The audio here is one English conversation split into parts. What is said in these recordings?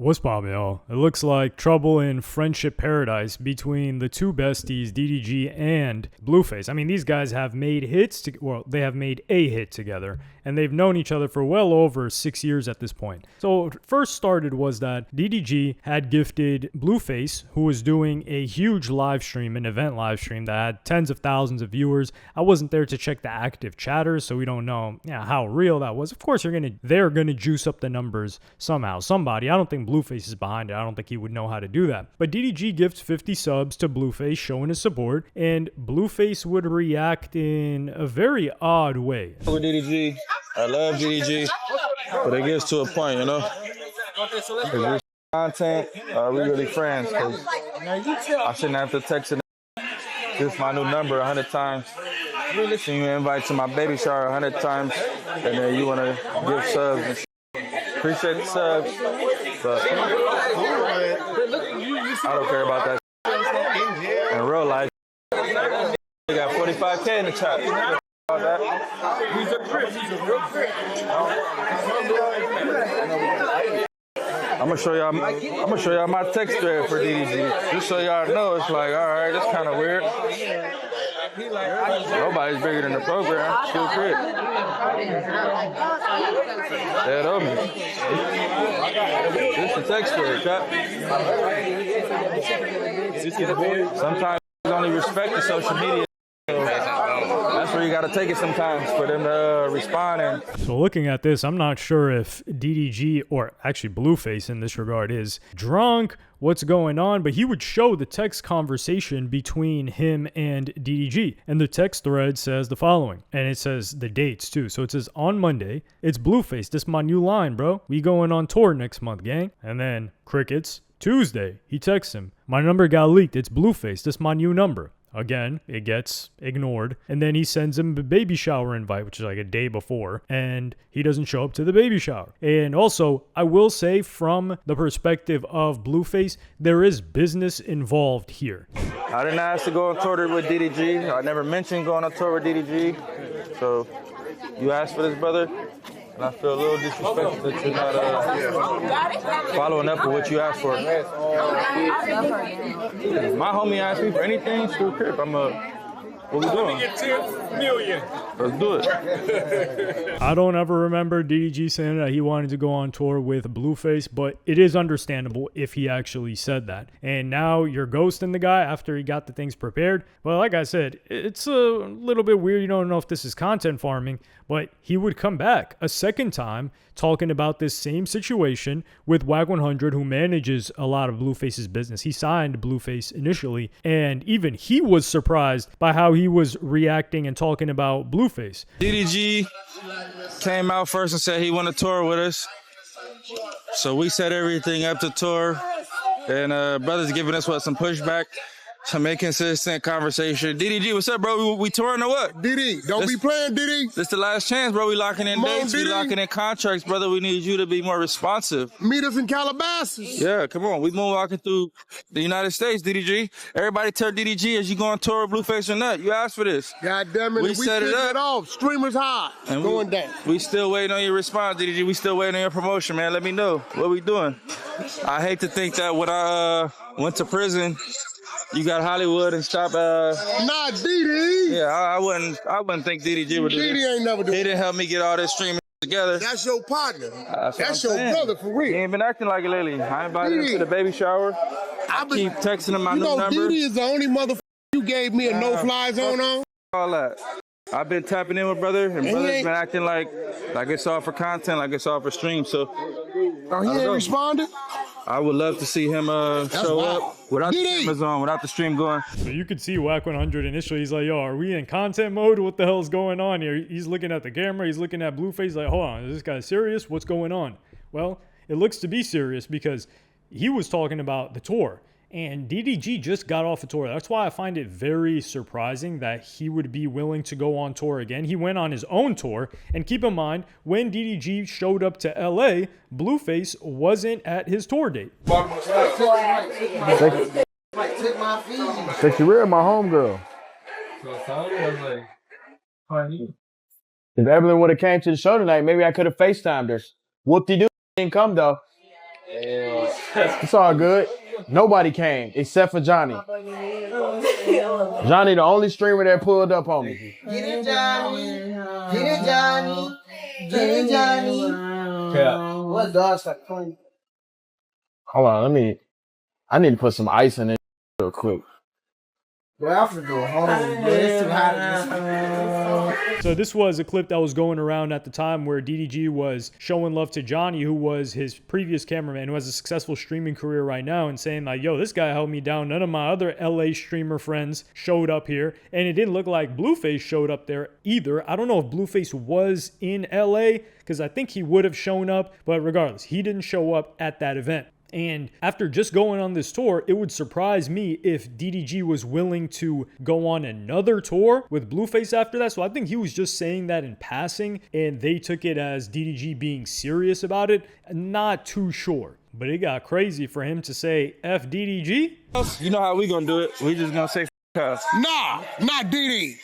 What's poppin', y'all? It looks like trouble in friendship paradise between the two besties, DDG and Blueface. I mean, these guys have made hits, they have made a hit together, and they've known each other for well over 6 years at this point. So what first started was that DDG had gifted Blueface, who was doing a huge live stream, an event live stream that had tens of thousands of viewers. I wasn't there to check the active chatters, so we don't know how real that was. Of course, they're gonna juice up the numbers somehow. Somebody, I don't think Blueface is behind it. I don't think he would know how to do that. But DDG gifts 50 subs to Blueface, showing his support, and Blueface would react in a very odd way. With DDG, I love DDG, but it gets to a point, you know? Because content, we really friends. Cause I shouldn't have to text it. This is my new number 100 times. Listen, you invite to my baby shower 100 times, and then you want to give subs and shit. Appreciate the subs, but I don't care about that shit. In real life, you got 45K in the chat. I'm gonna show y'all my text thread for DDG. Just so y'all know, it's like, all right, that's kind of weird. Nobody's bigger than the program. Still great. That on me. This is the text thread, cut. Sometimes you only respect the social media. That's where you got to take it sometimes for them to respond. So looking at this, I'm not sure if DDG, or actually Blueface in this regard, is drunk, what's going on, but he would show the text conversation between him and DDG. And the text thread says the following, and it says the dates too. So it says, on Monday, it's Blueface, this my new line, bro. We going on tour next month, gang. And then crickets. Tuesday, he texts him, my number got leaked, it's Blueface, this my new number. Again, it gets ignored. And then he sends him a baby shower invite, which is like a day before, and he doesn't show up to the baby shower. And also, I will say from the perspective of Blueface, there is business involved here. I didn't ask to go on tour with DDG. I never mentioned going on tour with DDG. So you asked for this, brother? And I feel a little disrespectful that you're not following up with what you asked for. My homie asked me for anything, screw crip. What we doing? $10 million. Let's do it. I don't ever remember DDG saying that he wanted to go on tour with Blueface, but it is understandable if he actually said that. And now you're ghosting the guy after he got the things prepared. Well, like I said, it's a little bit weird. You don't know if this is content farming, but he would come back a second time talking about this same situation with WAC 100, who manages a lot of Blueface's business. He signed Blueface initially, and even he was surprised by how he was reacting and talking about Blueface. DDG came out first and said he wanted to tour with us. So we set everything up to tour. And brother's giving us some pushback. Some inconsistent conversation. DDG, what's up, bro? We touring or what? DD, don't be playing, DD. This the last chance, bro. We locking in dates. We locking in contracts, brother. We need you to be more responsive. Meet us in Calabasas. Yeah, come on. We been walking through the United States, DDG. Everybody tell DDG, is you going on tour with Blueface or not? You asked for this. God damn it. We set it up. Off. Streamers high. And going down. We still waiting on your response, DDG. We still waiting on your promotion, man. Let me know. What we doing? I hate to think that when I went to prison, you got Hollywood and stop. Nah, DD. Yeah, I wouldn't think DDG would do this. DD ain't never do it. He didn't help me get all this streaming together. That's your partner. That's your saying. brother for real. He ain't been acting like it lately. I invited him to the baby shower. I keep texting him my new number. DD is the only motherfucker you gave me a no-fly zone on. All that. I've been tapping in with brother, and brother's been acting like it's all for content, like it's all for stream. So, he ain't responded. I would love to see him show up without the cameras on, without the stream going. So you could see WAC 100 initially. He's like, yo, are we in content mode? What the hell's going on here? He's looking at the camera. He's looking at Blueface like, hold on, is this guy serious? What's going on? Well, it looks to be serious because he was talking about the tour. And DDG just got off a tour. That's why I find it very surprising that he would be willing to go on tour again. He went on his own tour. And keep in mind, when DDG showed up to LA, Blueface wasn't at his tour date. Sexy Red, my homegirl. If Evelyn would have came to the show tonight, maybe I could have FaceTimed her. Whoop-de-doo, didn't come though. It's all good. Nobody came except for Johnny. Johnny, the only streamer that pulled up on me. Get it, Johnny. Get it, Johnny. Get it, Johnny. Yeah. What dogs are clean? Hold on, I need to put some ice in it real quick. Well, I have to go home. It's too hot in this. So this was a clip that was going around at the time where DDG was showing love to Johnny, who was his previous cameraman, who has a successful streaming career right now, and saying like, yo, this guy held me down. None of my other LA streamer friends showed up here. And it didn't look like Blueface showed up there either. I don't know if Blueface was in LA, because I think he would have shown up. But regardless, he didn't show up at that event. And after just going on this tour, it would surprise me if DDG was willing to go on another tour with Blueface after that. So I think he was just saying that in passing, and they took it as DDG being serious about it. Not too sure. But it got crazy for him to say F DDG. You know how we gonna do it. We just gonna say us. Nah, not DD.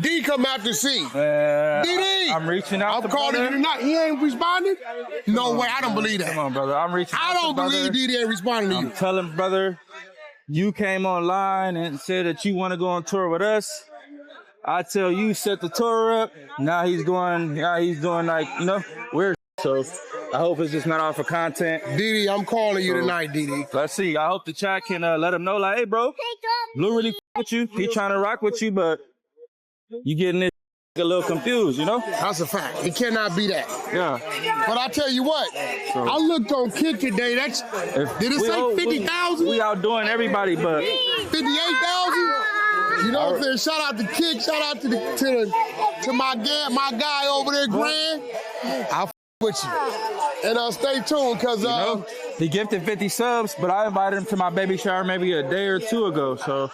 D come out to see. DD. I'm reaching out I'm to calling brother. you tonight. He ain't responding? No way. I don't believe that. Come on, brother. I'm reaching I out don't to brother. believe DD ain't responding to you. I'm telling brother, you came online and said that you want to go on tour with us. I tell you, set the tour up. Now he's doing like, weird. So I hope it's just not all for content. DD, I'm calling you tonight, DD. Let's see. I hope the chat can let him know, like, hey, bro, Blue really with you. He trying to rock with you, but you getting this a little confused, That's a fact. It cannot be that. Yeah. But I tell you what, I looked on Kick today. Did it say 50,000? We outdoing everybody, but 58,000? You know what I'm saying? Shout out to Kick. Shout out to my guy over there, Grand. I'll with you. And stay tuned, because he gifted 50 subs, but I invited him to my baby shower maybe a day or two ago, so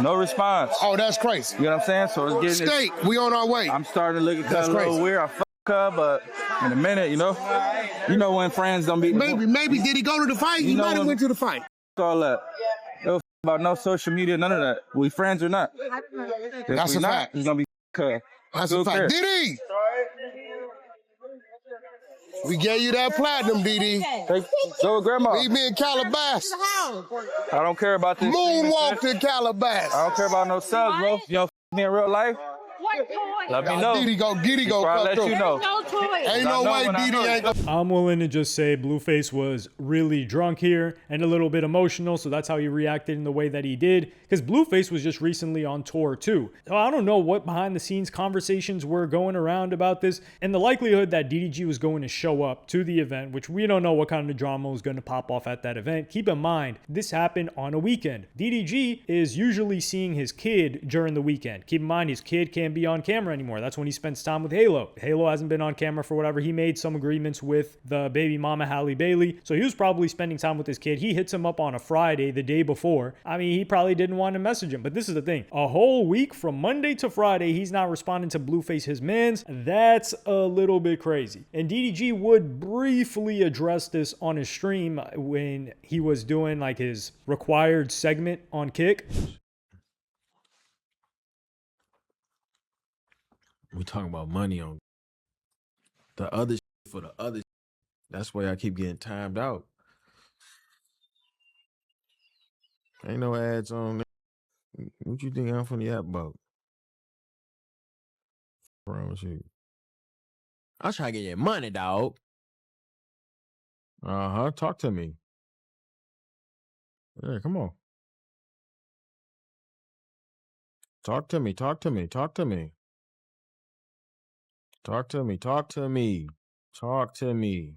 no response. Oh, that's crazy. You know what I'm saying? So it's getting State, we on our way. I'm starting to look at that a little weird. I fuck her, but in a minute, you know when friends don't be. Maybe did he go to the fight? He might have went to the fight. All that. No about no social media, none of that. We friends or not? That's a fact. He's gonna be her. That's a fact. Diddy! We gave you that platinum, DD. Hey, go with grandma. Leave me in Calabasas. I don't care about this. Moonwalk to Calabasas. I don't care about no subs, bro. You don't me in real life? Let me know. Diddy go. I'll let you know. Ain't no way DD ain't gonna. I'm willing to just say Blueface was really drunk here and a little bit emotional, so that's how he reacted in the way that he did, because Blueface was just recently on tour too. So I don't know what behind the scenes conversations were going around about this, and the likelihood that DDG was going to show up to the event, which we don't know what kind of drama was going to pop off at that event. Keep in mind, this happened on a weekend. DDG is usually seeing his kid during the weekend. Keep in mind, his kid can't be on camera anymore. That's when he spends time with Halo. Halo hasn't been on camera for whatever. He made some agreements with the baby mama Halle Bailey, so he was probably spending time with his kid. He hits him up on a Friday the day before. I mean, he probably didn't want to message him, but this is the thing. A whole week from Monday to Friday, he's not responding to Blueface, his mans. That's a little bit crazy. And DDG would briefly address this on his stream when he was doing like his required segment on Kick. We talking about money on the other for the other. That's why I keep getting timed out. Ain't no ads on there. What you think I'm from the app about? Wrong with you? I'm trying to get your money, dog. Talk to me. Yeah, come on. Talk to me. Talk to me. Talk to me. Talk to me. Talk to me. Talk to me.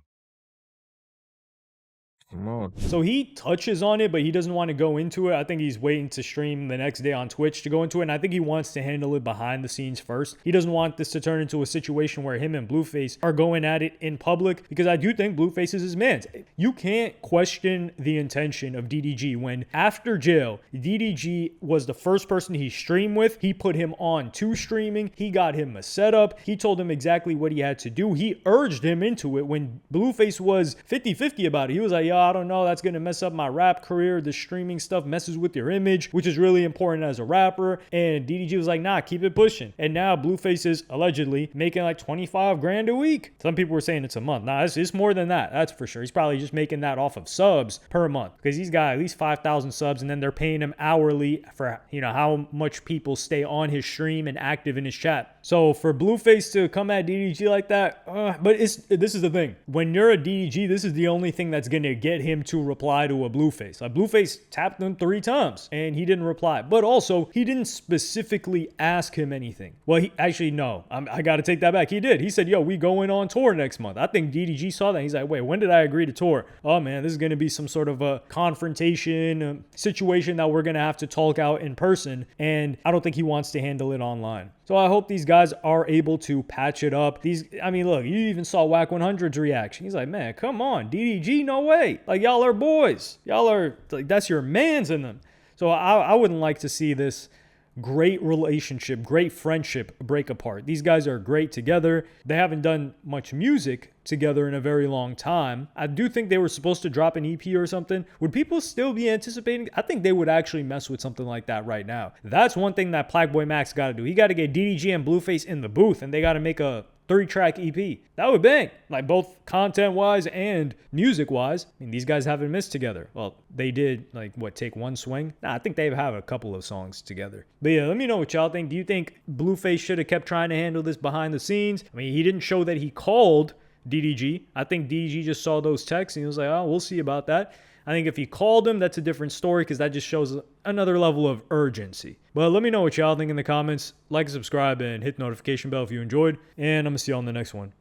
Come on. So he touches on it, but he doesn't want to go into it. I think he's waiting to stream the next day on Twitch to go into it. And I think he wants to handle it behind the scenes first. He doesn't want this to turn into a situation where him and Blueface are going at it in public, because I do think Blueface is his man. You can't question the intention of DDG when after jail, DDG was the first person he streamed with. He put him on to streaming. He got him a setup. He told him exactly what he had to do. He urged him into it when Blueface was 50-50 about it. He was like, yo, I don't know, that's going to mess up my rap career. The streaming stuff messes with your image, which is really important as a rapper. And DDG was like, nah, keep it pushing. And now Blueface is allegedly making like 25 grand a week. Some people were saying it's a month. Nah, it's more than that. That's for sure. He's probably just making that off of subs per month, because he's got at least 5,000 subs, and then they're paying him hourly for, how much people stay on his stream and active in his chat. So for Blueface to come at DDG like that, but this is the thing. When you're a DDG, this is the only thing that's going to get him to reply to a Blueface. Like, Blueface tapped him 3 times and he didn't reply. But also, he didn't specifically ask him anything. Well, he actually, no, I got to take that back. He did. He said, yo, we going on tour next month. I think DDG saw that. He's like, wait, when did I agree to tour? Oh man, this is going to be some sort of a confrontation situation that we're going to have to talk out in person. And I don't think he wants to handle it online. So I hope these guys are able to patch it up. Look, you even saw Whack 100's reaction. He's like, man, come on, DDG, no way. Like, y'all are boys. Y'all are, like, that's your mans in them. So I wouldn't like to see this great relationship, great friendship break apart. These guys are great together. They haven't done much music together in a very long time. I do think they were supposed to drop an EP or something. Would people still be anticipating? I think they would actually mess with something like that right now. That's one thing that Plaque Max got to do. He got to get DDG and Blueface in the booth, and they got to make a 3-track EP. That would bang. Like, both content-wise and music-wise. I mean, these guys haven't missed together. Well, they did, take one swing? Nah, I think they have a couple of songs together. But yeah, let me know what y'all think. Do you think Blueface should have kept trying to handle this behind the scenes? I mean, he didn't show that he called DDG. I think DDG just saw those texts and he was like, oh, we'll see about that. I think if he called him, that's a different story, because that just shows another level of urgency. But let me know what y'all think in the comments. Like, subscribe, and hit the notification bell if you enjoyed. And I'm going to see y'all in the next one.